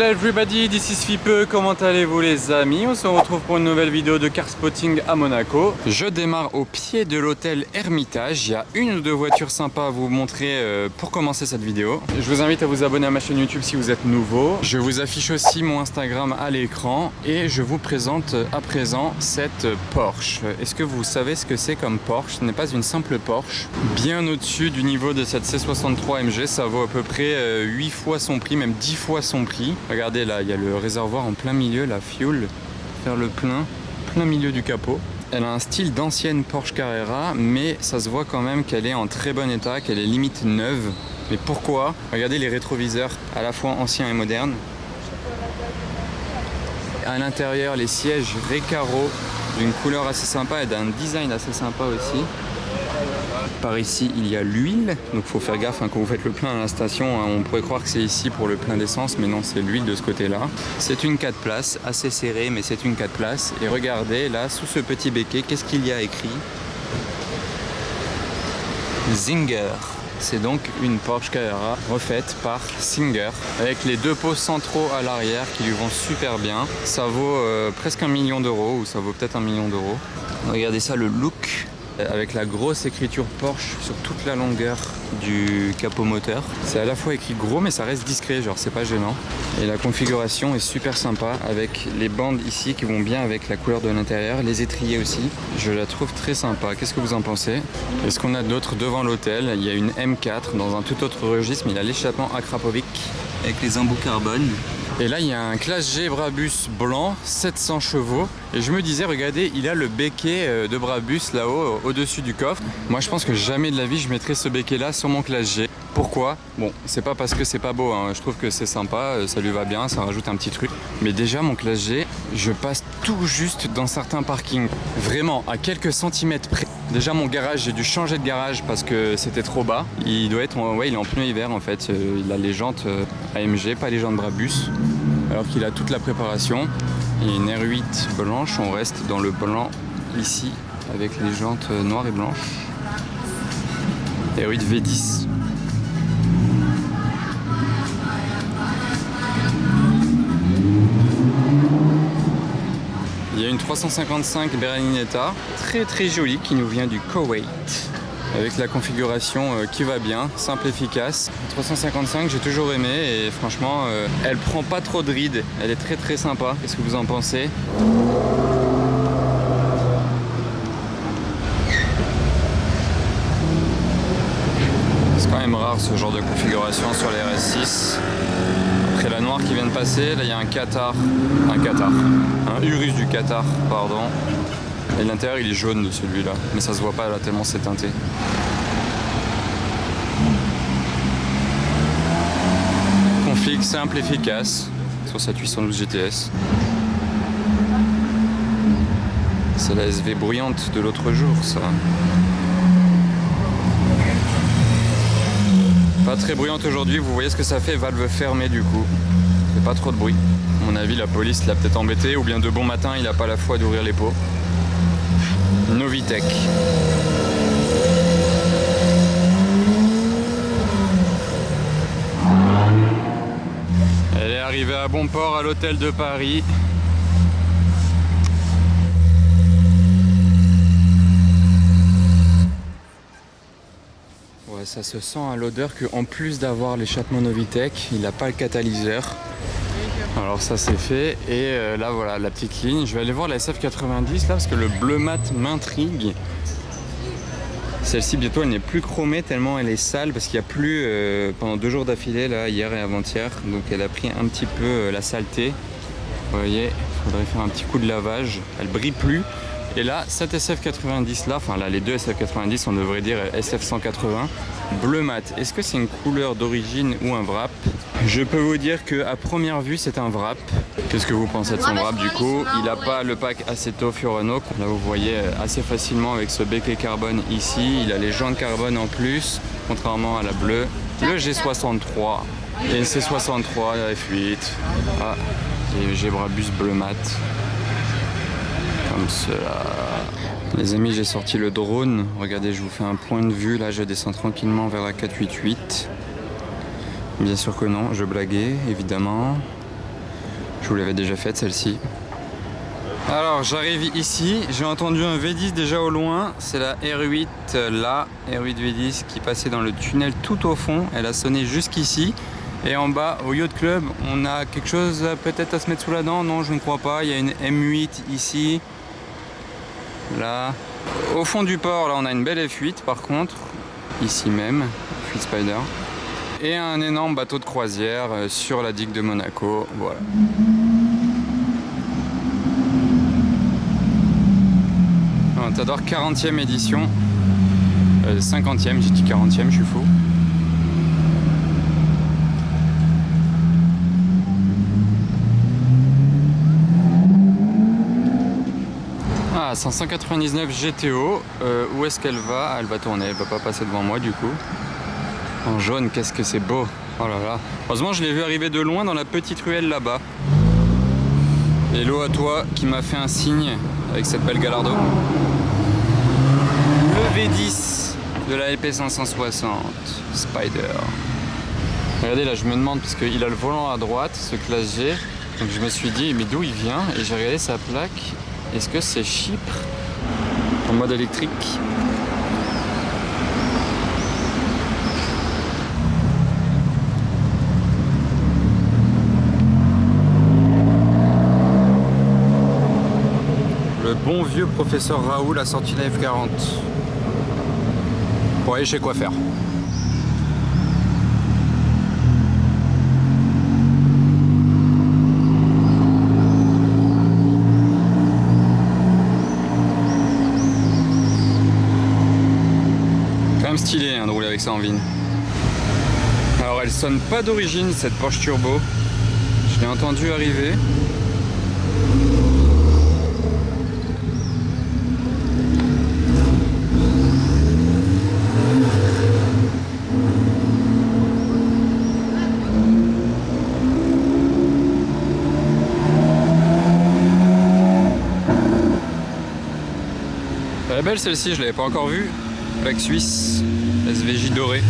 Hello everybody, this is Fipe, comment allez-vous les amis? On se retrouve pour une nouvelle vidéo de car spotting à Monaco. Je démarre au pied de l'hôtel Hermitage. Il y a une ou deux voitures sympas à vous montrer pour commencer cette vidéo. Je vous invite à vous abonner à ma chaîne YouTube si vous êtes nouveau. Je vous affiche aussi mon Instagram à l'écran et je vous présente à présent cette Porsche. Est-ce que vous savez ce que c'est comme Porsche? Ce n'est pas une simple Porsche. Bien au-dessus du niveau de cette C63 AMG, ça vaut à peu près 8 fois son prix, même 10 fois son prix. Regardez là, il y a le réservoir en plein milieu, la fuel, faire le plein milieu du capot. Elle a un style d'ancienne Porsche Carrera, mais ça se voit quand même qu'elle est en très bon état, qu'elle est limite neuve. Mais pourquoi? Regardez les rétroviseurs, à la fois anciens et modernes. À l'intérieur, les sièges Recaro d'une couleur assez sympa et d'un design assez sympa aussi. Par ici, il y a l'huile, donc il faut faire gaffe quand vous faites le plein à la station. On pourrait croire que c'est ici pour le plein d'essence, mais non, c'est l'huile de ce côté-là. C'est une 4 places, assez serrée, mais c'est une 4 places. Et regardez, là, sous ce petit béquet, qu'est-ce qu'il y a écrit? Zinger. C'est donc une Porsche Carrera refaite par Singer, avec les deux pots centraux à l'arrière qui lui vont super bien. Ça vaut presque 1 million d'euros, ou ça vaut peut-être 1 million d'euros. Regardez ça, le look, avec la grosse écriture Porsche sur toute la longueur du capot moteur. C'est à la fois écrit gros mais ça reste discret, genre c'est pas gênant. Et la configuration est super sympa avec les bandes ici qui vont bien avec la couleur de l'intérieur, les étriers aussi. Je la trouve très sympa. Qu'est-ce que vous en pensez? Est-ce qu'on a d'autres devant l'hôtel? Il y a une M4 dans un tout autre registre, mais il a l'échappement Akrapovic avec les embouts carbone. Et là, il y a un classe G Brabus blanc, 700 chevaux. Et je me disais, regardez, il a le béquet de Brabus là-haut, au-dessus du coffre. Moi, je pense que jamais de la vie, je mettrais ce béquet-là sur mon classe G. Pourquoi? Bon, c'est pas parce que c'est pas beau, hein. Je trouve que c'est sympa, ça lui va bien, ça rajoute un petit truc. Mais déjà, mon classe G, je passe tout juste dans certains parkings. Vraiment, à quelques centimètres près. Déjà, mon garage, j'ai dû changer de garage parce que c'était trop bas. Il doit être, ouais, il est en pneu hiver en fait. Il a les jantes AMG, pas les jantes Brabus. Alors qu'il a toute la préparation. Il y a une R8 blanche, on reste dans le blanc ici avec les jantes noires et blanches. R8 V10. Il y a une 355 Berlinetta, très jolie, qui nous vient du Koweït. Avec la configuration qui va bien, simple, efficace. 355, j'ai toujours aimé et franchement, elle prend pas trop de rides. Elle est très sympa. Qu'est-ce que vous en pensez? C'est quand même rare ce genre de configuration sur les RS6. Après la noire qui vient de passer, là il y a un Urus du Qatar, pardon. Et l'intérieur il est jaune de celui-là, mais ça se voit pas là tellement c'est teinté. Config simple, efficace sur cette 812 GTS. C'est la SV bruyante de l'autre jour ça. Pas très bruyante aujourd'hui, vous voyez ce que ça fait, valve fermée du coup. Ça fait pas trop de bruit. À mon avis la police l'a peut-être embêté ou bien de bon matin il a pas la foi d'ouvrir les pots. Novitec. Elle est arrivée à bon port à l'hôtel de Paris. Ouais, ça se sent à l'odeur qu'en plus d'avoir l'échappement Novitec, il n'a pas le catalyseur. Alors ça c'est fait et là voilà la petite ligne. Je vais aller voir la SF90 là parce que le bleu mat m'intrigue. Celle-ci bientôt elle n'est plus chromée tellement elle est sale parce qu'il n'y a plus pendant 2 jours d'affilée là, hier et avant-hier. Donc elle a pris un petit peu la saleté. Vous voyez, il faudrait faire un petit coup de lavage. Elle brille plus. Et là, cette SF90 là, enfin là les deux SF90 on devrait dire SF180 bleu mat. Est-ce que c'est une couleur d'origine ou un wrap? Je peux vous dire qu'à première vue c'est un wrap. Qu'est-ce que vous pensez de son wrap du coup? Il n'a pas le pack Assetto Fiorano. Là vous voyez assez facilement avec ce béquet carbone ici. Il a les jantes carbone en plus, contrairement à la bleue. Le G63 et une C63, la F8. Ah, et G Brabus bleu mat. Comme cela. Les amis, j'ai sorti le drone. Regardez, je vous fais un point de vue. Là, je descends tranquillement vers la 488. Bien sûr que non, je blaguais, évidemment. Je vous l'avais déjà faite celle-ci. Alors j'arrive ici, j'ai entendu un V10 déjà au loin, c'est la R8 là, R8 V10 qui passait dans le tunnel tout au fond, elle a sonné jusqu'ici. Et en bas au Yacht Club, on a quelque chose peut-être à se mettre sous la dent, non je ne crois pas, il y a une M8 ici, là. Au fond du port là on a une belle F8 par contre, ici même, F8 Spider. Et un énorme bateau de croisière sur la digue de Monaco, voilà. T'adores 40e édition, 50e, j'ai dit 40e, je suis fou. Ah, 599 GTO, où est-ce qu'elle va? Elle va tourner, elle va pas passer devant moi du coup. En jaune, qu'est-ce que c'est beau. Oh là là. Heureusement, je l'ai vu arriver de loin dans la petite ruelle là-bas. Hello à toi qui m'a fait un signe avec cette belle Gallardo. Le V10 de la LP 560 Spider. Regardez là, je me demande parce qu'il a le volant à droite, ce classe G. Donc je me suis dit, mais d'où il vient? Et j'ai regardé sa plaque. Est-ce que c'est Chypre? En mode électrique. Le bon vieux professeur Raoul a sorti la F40. Pour aller chez Coiffeur. Quand même stylé hein, de rouler avec ça en vigne. Alors elle sonne pas d'origine cette Porsche Turbo. Je l'ai entendu arriver. Elle est belle celle-ci, je l'avais pas encore vue. Plaque suisse, SVJ doré.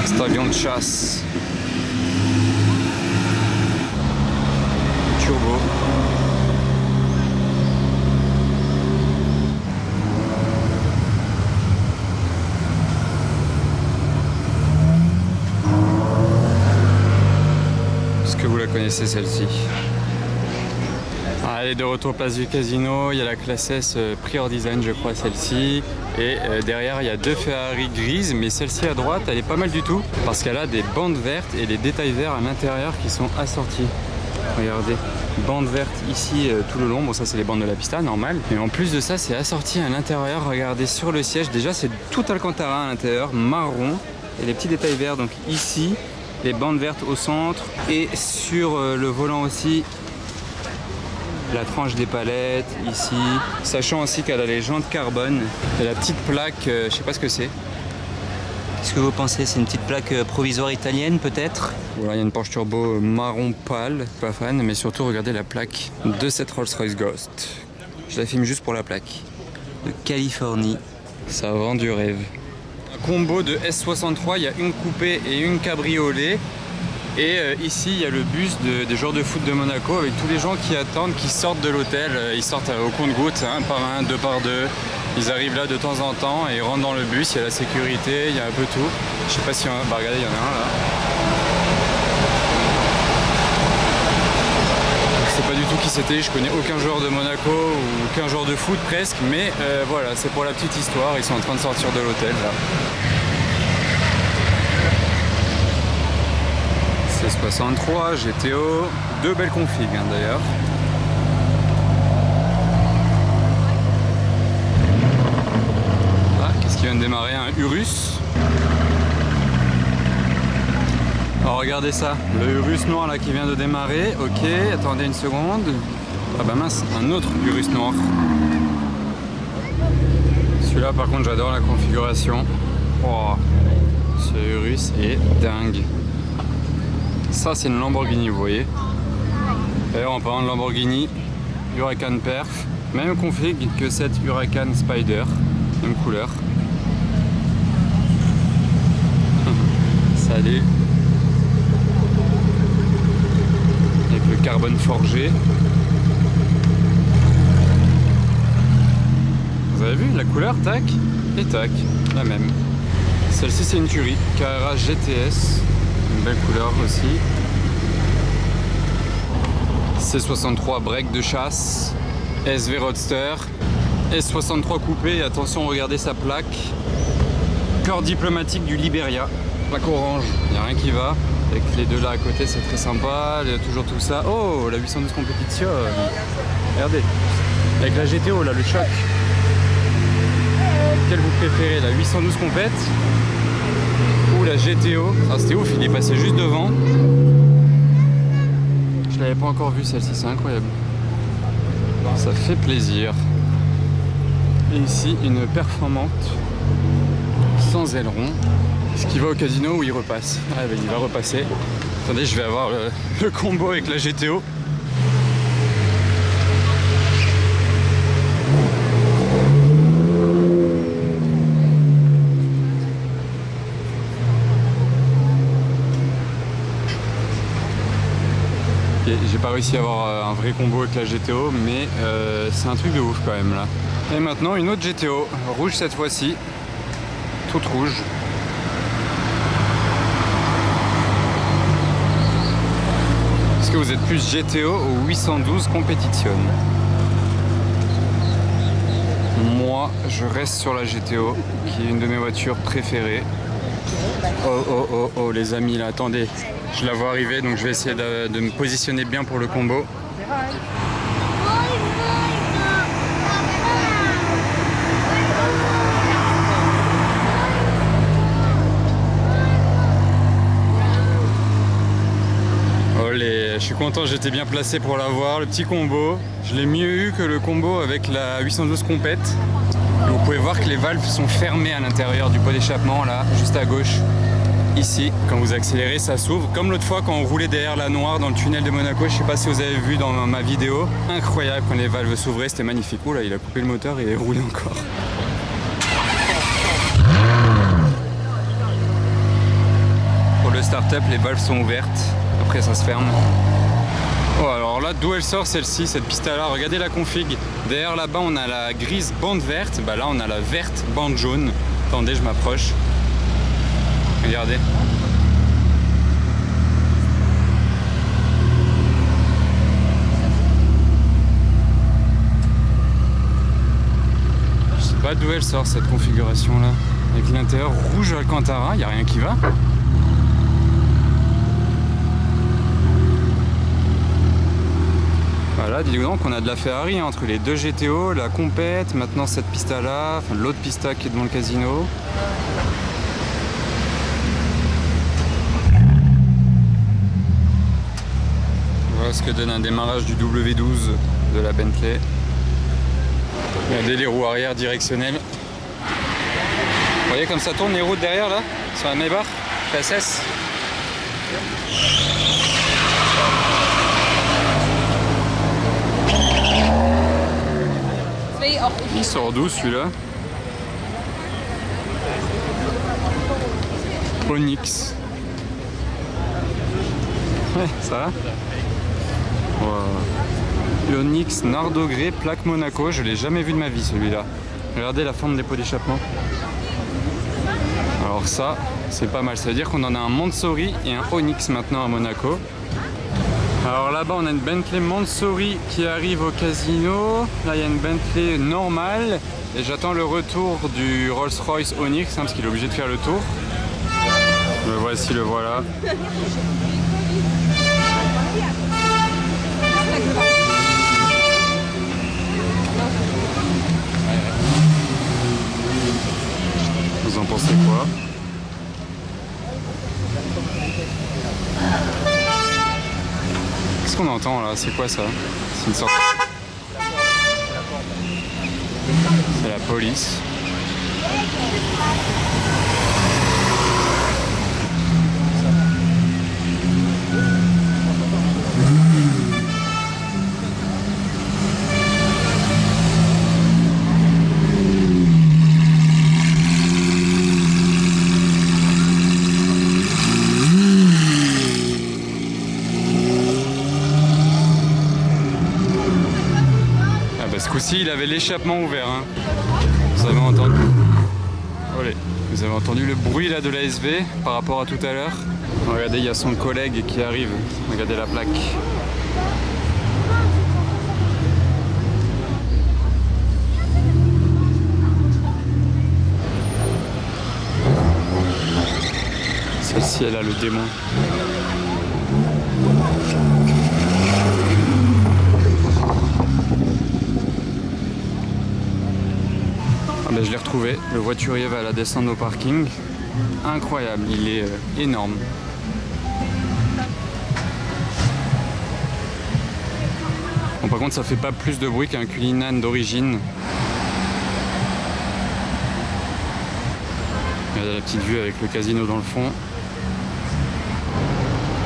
C'est un avion de chasse. Turbo. Est-ce que vous la connaissez celle-ci? Allez, de retour place du Casino, il y a la classe S Prior Design je crois celle-ci. Et derrière il y a deux Ferrari grises, mais celle-ci à droite elle est pas mal du tout. Parce qu'elle a des bandes vertes et les détails verts à l'intérieur qui sont assortis. Regardez, bande verte ici tout le long, bon ça c'est les bandes de la pista, normal. Mais en plus de ça c'est assorti à l'intérieur, regardez sur le siège, déjà c'est tout Alcantara à l'intérieur, marron. Et les petits détails verts, donc ici, les bandes vertes au centre. Et sur le volant aussi, la tranche des palettes ici, sachant aussi qu'elle a les jantes carbone et la petite plaque, je sais pas ce que c'est. Qu'est-ce que vous pensez? C'est une petite plaque provisoire italienne peut-être? Voilà, il y a une Porsche Turbo marron pâle, pas fan, mais surtout regardez la plaque de cette Rolls-Royce Ghost. Je la filme juste pour la plaque. De Californie. Ça vend du rêve. Un combo de S63, il y a une coupée et une cabriolet. Et ici il y a le bus des joueurs de foot de Monaco avec tous les gens qui attendent, qui sortent de l'hôtel. Ils sortent au compte-gouttes, un par un, deux par deux. Ils arrivent là de temps en temps et ils rentrent dans le bus. Il y a la sécurité, il y a un peu tout. Je sais pas si on va regarder, il y en a un là. Je sais pas du tout qui c'était, je connais aucun joueur de Monaco ou aucun joueur de foot presque. Mais voilà, c'est pour la petite histoire, ils sont en train de sortir de l'hôtel là. 63, GTO, deux belles configs hein, d'ailleurs. Ah, qu'est-ce qui vient de démarrer? Un Urus. Alors regardez ça, le Urus noir là qui vient de démarrer. Ok, attendez une seconde. Ah bah mince, un autre Urus noir. Celui-là par contre j'adore la configuration. Oh, ce Urus est dingue. Ça c'est une Lamborghini, vous voyez. D'ailleurs en parlant de Lamborghini, Huracan Perf, même config que cette Huracan Spider, même couleur. Salut. carbone forgé. Vous avez vu la couleur, tac et tac, la même. Celle-ci c'est une Turie, Carrera GTS, une belle couleur aussi. C63 break de chasse, SV Roadster, S63 coupé, et attention regardez sa plaque. Corps diplomatique du Liberia, plaque orange, il n'y a rien qui va. Avec les deux là à côté c'est très sympa, il y a toujours tout ça. Oh la 812 compétition, regardez, avec la GTO là, le choc. Quelle vous préférez, la 812 compète ou la GTO? Ah c'était ouf, il est passé juste devant. Je l'avais pas encore vu celle-ci, c'est incroyable. Ça fait plaisir. Et ici une performante sans aileron. Est-ce qu'il va au casino ou il repasse? Ah ben il va repasser. Attendez, je vais avoir le combo avec la GTO. J'ai pas réussi à avoir un vrai combo avec la GTO, mais c'est un truc de ouf quand même là. Et maintenant une autre GTO, rouge cette fois-ci, toute rouge. Est-ce que vous êtes plus GTO ou 812 Competition? Moi, je reste sur la GTO, qui est une de mes voitures préférées. Oh oh oh oh les amis là, attendez. Je la vois arriver, donc je vais essayer de me positionner bien pour le combo. Olé, je suis content, j'étais bien placé pour l'avoir. Le petit combo, je l'ai mieux eu que le combo avec la 812 compète. Vous pouvez voir que les valves sont fermées à l'intérieur du pot d'échappement, là, juste à gauche. Ici, quand vous accélérez, ça s'ouvre. Comme l'autre fois quand on roulait derrière la noire dans le tunnel de Monaco, je sais pas si vous avez vu dans ma vidéo. Incroyable quand les valves s'ouvraient, c'était magnifique. Oh là, il a coupé le moteur et il roulait encore. Pour le start-up, les valves sont ouvertes. Après, ça se ferme. Oh, alors là, d'où elle sort celle-ci, cette piste-là? Regardez la config. Derrière là-bas, on a la grise bande verte. Bah là, on a la verte bande jaune. Attendez, je m'approche. Regardez. Je sais pas d'où elle sort cette configuration là. Avec l'intérieur rouge Alcantara, il n'y a rien qui va. Voilà, dis donc on a de la Ferrari hein, entre les deux GTO, la compète, maintenant cette pista là, enfin l'autre pista qui est devant le casino. Voilà ce que donne un démarrage du W12 de la Bentley. Regardez les roues arrière directionnelles. Vous voyez comme ça tourne les roues derrière là, sur la Maybach PSS. Il sort d'où celui-là? Onyx. Ouais, ça va? Wow. Onyx Nardo Grey plaque Monaco, je l'ai jamais vu de ma vie celui-là. Regardez la forme des pots d'échappement. Alors ça, c'est pas mal. Ça veut dire qu'on en a un Montsori et un Onyx maintenant à Monaco. Alors là-bas, on a une Bentley Montsori qui arrive au casino. Là, il y a une Bentley normale. Et j'attends le retour du Rolls-Royce Onyx, hein, parce qu'il est obligé de faire le tour. Le voici, le voilà. Vous en pensez quoi? Qu'est-ce qu'on entend là? C'est quoi ça? C'est une sorte... C'est la police. coup-ci, il avait l'échappement ouvert. Hein. Vous avez entendu. Allez. Vous avez entendu le bruit là de l'ASV par rapport à tout à l'heure. Regardez, il y a son collègue qui arrive. Regardez la plaque. Celle-ci, elle a le démon. Ah ben, je l'ai retrouvé. Le voiturier va la descendre au parking. Incroyable, il est énorme. Bon, par contre, ça fait pas plus de bruit qu'un Cullinan d'origine. Regardez la petite vue avec le casino dans le fond.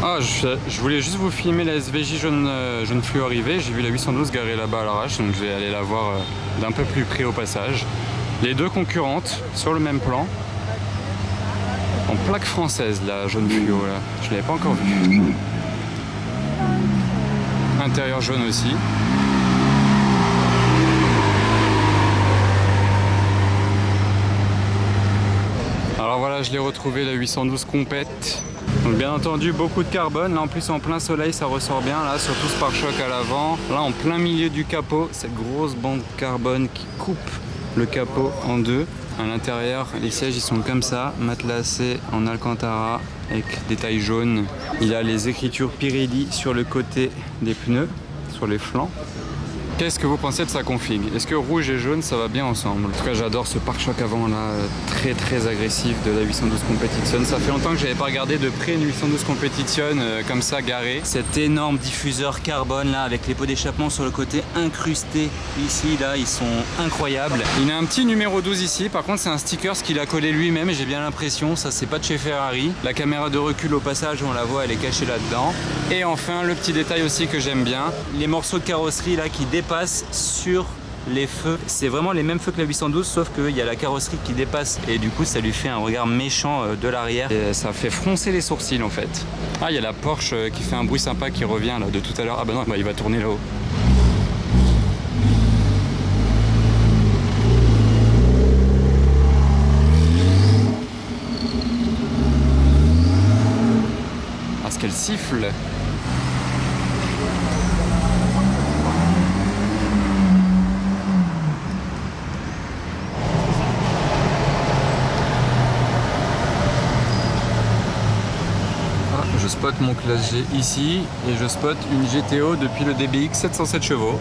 Ah, je voulais juste vous filmer la SVJ jaune fluo arrivée. J'ai vu la 812 garée là-bas à l'arrache, donc je vais aller la voir d'un peu plus près au passage. Les deux concurrentes sur le même plan. En plaque française, la jaune fluo là. Je l'avais pas encore vue. Intérieur jaune aussi. Alors voilà, je l'ai retrouvé la 812 complète. Donc bien entendu beaucoup de carbone, là en plus en plein soleil ça ressort bien, là surtout ce pare-choc à l'avant. Là en plein milieu du capot, cette grosse bande carbone qui coupe le capot en deux. À l'intérieur, les sièges ils sont comme ça, matelassés en alcantara avec des tailles jaunes. Il a les écritures Pirelli sur le côté des pneus, sur les flancs. Qu'est-ce que vous pensez de sa config? Est-ce que rouge et jaune ça va bien ensemble? En tout cas j'adore ce pare-choc avant là, très agressif de la 812 Competition. Ça fait longtemps que j'avais pas regardé de près une 812 Competition comme ça garée. Cet énorme diffuseur carbone là avec les pots d'échappement sur le côté incrustés ici là, ils sont incroyables. Il a un petit numéro 12 ici, par contre c'est un sticker ce qu'il a collé lui-même et j'ai bien l'impression, ça c'est pas de chez Ferrari. La caméra de recul au passage on la voit, elle est cachée là-dedans. Et enfin le petit détail aussi que j'aime bien, les morceaux de carrosserie là qui dépassent sur les feux. C'est vraiment les mêmes feux que la 812 sauf qu'il y a la carrosserie qui dépasse et du coup ça lui fait un regard méchant de l'arrière. Et ça fait froncer les sourcils en fait. Ah, il y a la Porsche qui fait un bruit sympa qui revient là de tout à l'heure. Ah bah non, bah, il va tourner là-haut. Ah, ce qu'elle siffle. Je spot mon classe G ici et je spot une GTO depuis le DBX 707 chevaux.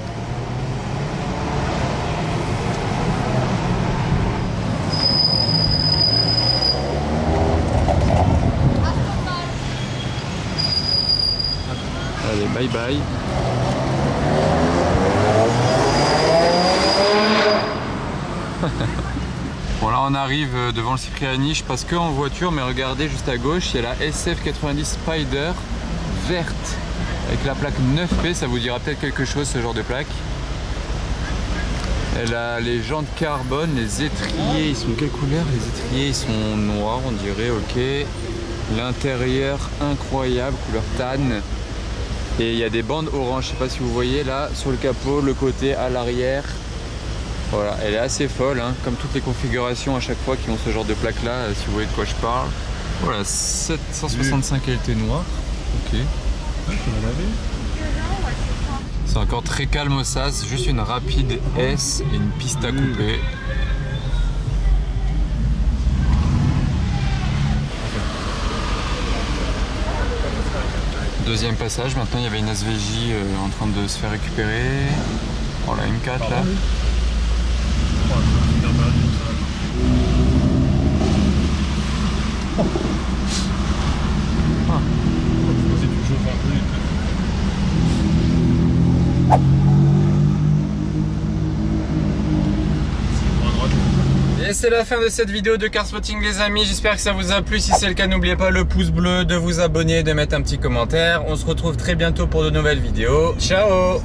Allez, bye bye. Bon là on arrive devant le Cipriani, je passe que en voiture mais regardez juste à gauche il y a la SF90 Spider verte avec la plaque 9P, ça vous dira peut-être quelque chose ce genre de plaque. Elle a les jantes carbone, les étriers ils sont quelle couleur? Les étriers ils sont noirs on dirait, ok. L'intérieur incroyable, couleur tan. Et il y a des bandes orange, je sais pas si vous voyez là sur le capot, le côté à l'arrière. Voilà, elle est assez folle, hein, comme toutes les configurations à chaque fois qui ont ce genre de plaque là, si vous voyez de quoi je parle. Voilà, 765 LT noir, ok. C'est encore très calme au sas, juste une rapide S et une piste à couper. Deuxième passage, maintenant il y avait une SVJ en train de se faire récupérer. Voilà, une 4 là. Et c'est la fin de cette vidéo de Car Spotting les amis, j'espère que ça vous a plu. Si c'est le cas, n'oubliez pas le pouce bleu, de vous abonner, de mettre un petit commentaire. On se retrouve très bientôt pour de nouvelles vidéos. Ciao!